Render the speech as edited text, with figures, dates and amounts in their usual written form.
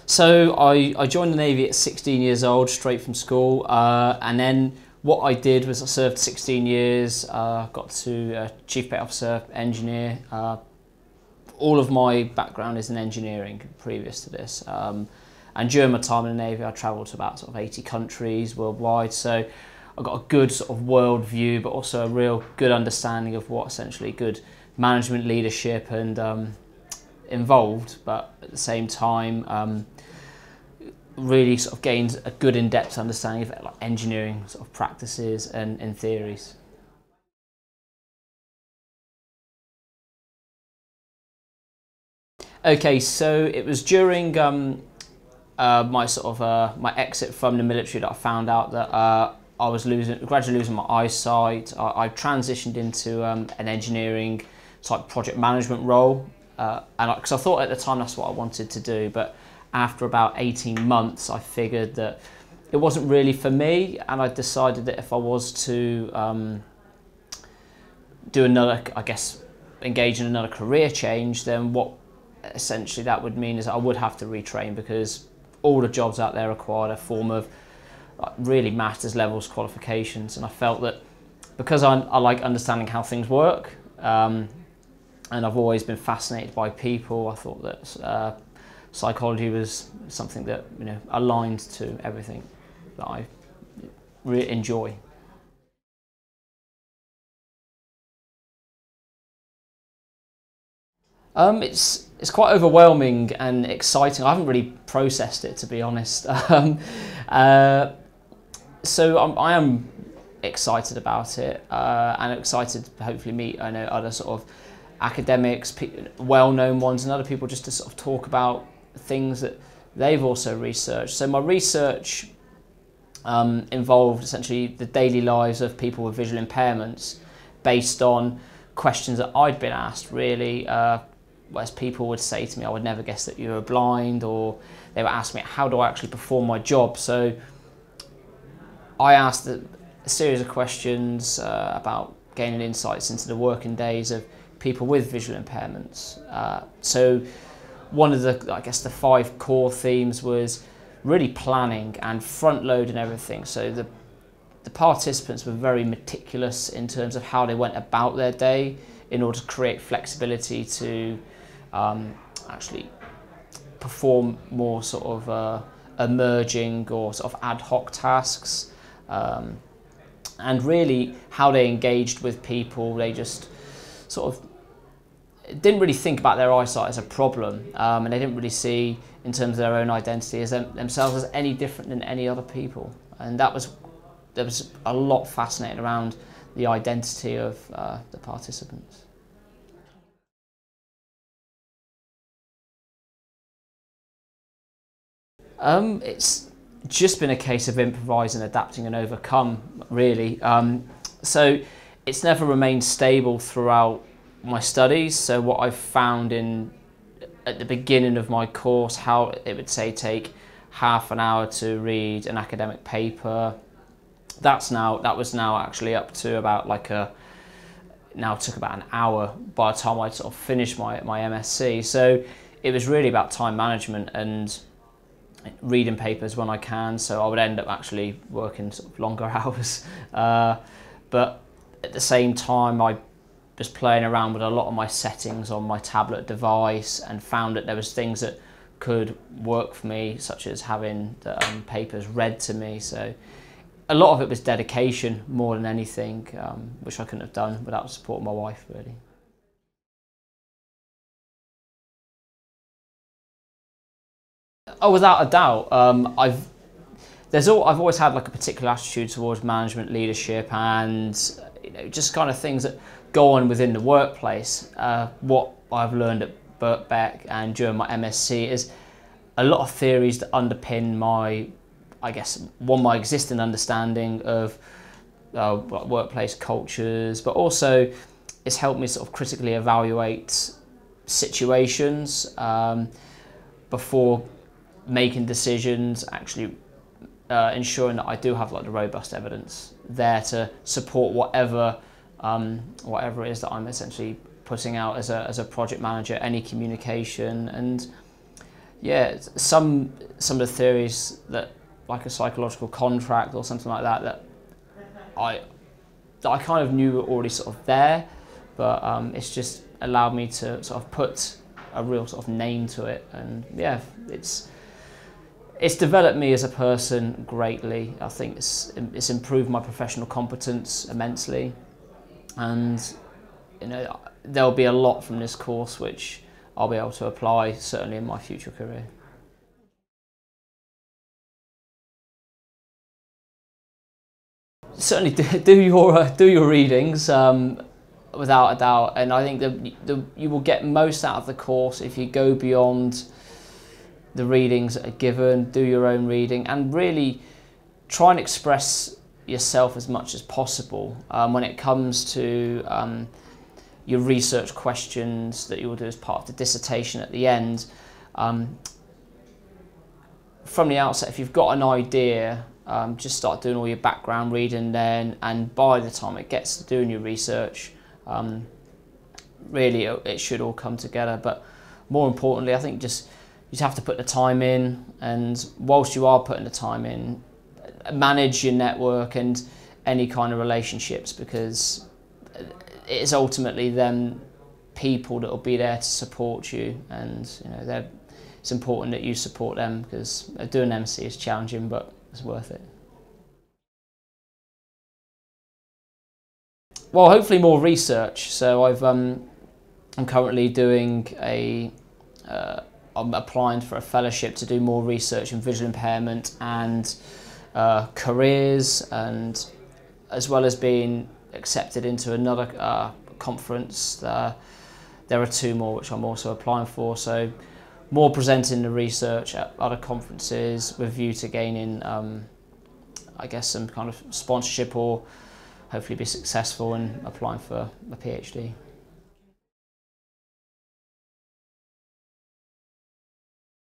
So I joined the Navy at 16 years old, straight from school, and then what I did was I served 16 years, got to Chief Petty Officer, engineer. All of my background is in engineering previous to this. And during my time in the Navy, I travelled to about sort of 80 countries worldwide. So I got a good sort of world view, but also a real good understanding of what essentially good management leadership and involved. But at the same time, really sort of gained a good in-depth understanding of like engineering sort of practices and theories. Okay, so it was during my my exit from the military that I found out that I was gradually losing my eyesight. I transitioned into an engineering type project management role, because I thought at the time that's what I wanted to do. But after about 18 months, I figured that it wasn't really for me, and I decided that if I was to do another, I guess, engage in another career change, then what essentially that would mean is I would have to retrain, because all the jobs out there required a form of like really master's levels qualifications, and I felt that because I like understanding how things work, and I've always been fascinated by people, I thought that psychology was something that, you know, aligned to everything that I really enjoy. It's quite overwhelming and exciting. I haven't really processed it, to be honest. So I am excited about it, and excited to hopefully meet, I know, other sort of academics, well-known ones, and other people, just to sort of talk about things that they've also researched. So my research involved essentially the daily lives of people with visual impairments, based on questions that I'd been asked, really. Whereas people would say to me, I would never guess that you were blind, or they would ask me, how do I actually perform my job? So I asked a series of questions about gaining insights into the working days of people with visual impairments. So one of the, I guess, the 5 core themes was really planning and front loading everything. So the participants were very meticulous in terms of how they went about their day in order to create flexibility to actually perform more sort of emerging or sort of ad hoc tasks, and really how they engaged with people. They just sort of didn't really think about their eyesight as a problem, and they didn't really see, in terms of their own identity, as themselves as any different than any other people. And there was a lot fascinating around the identity of the participants. It's just been a case of improvising, adapting and overcome, really. So it's never remained stable throughout my studies. So what I've found at the beginning of my course, how it would say take half an hour to read an academic paper, that was now actually up to about now took about an hour by the time I sort of finished my MSc. So it was really about time management and reading papers when I can. So I would end up actually working sort of longer hours, but at the same time I was playing around with a lot of my settings on my tablet device, and found that there was things that could work for me, such as having the papers read to me. So a lot of it was dedication more than anything, which I couldn't have done without the support of my wife, really. Oh, without a doubt. I've always had like a particular attitude towards management, leadership, and, you know, just kind of things that go on within the workplace. What I've learned at Birkbeck and during my MSc is a lot of theories that underpin my, I guess, my existing understanding of workplace cultures, but also it's helped me sort of critically evaluate situations before making decisions, actually ensuring that I do have like the robust evidence there to support whatever it is that I'm essentially putting out as a project manager, any communication. And Yeah, some of the theories that, like a psychological contract or something like that, that I kind of knew were already sort of there, but it's just allowed me to sort of put a real sort of name to it, and yeah, it's developed me as a person greatly. I think it's improved my professional competence immensely, and there'll be a lot from this course which I'll be able to apply certainly in my future career. Certainly do your readings, without a doubt, and I think that you will get most out of the course if you go beyond the readings that are given. Do your own reading and really try and express yourself as much as possible when it comes to your research questions that you will do as part of the dissertation at the end. From the outset, if you've got an idea, just start doing all your background reading then, and by the time it gets to doing your research, really it should all come together. But more importantly, I think just you have to put the time in, and whilst you are putting the time in, manage your network and any kind of relationships, because it is ultimately them people that will be there to support you, and it's important that you support them, because doing MC is challenging, but it's worth it. Well, hopefully more research. So I'm currently doing I'm applying for a fellowship to do more research in visual impairment and careers, and as well as being accepted into another conference. There are 2 more which I'm also applying for. So more presenting the research at other conferences with view to gaining, I guess, some kind of sponsorship, or hopefully be successful in applying for a PhD.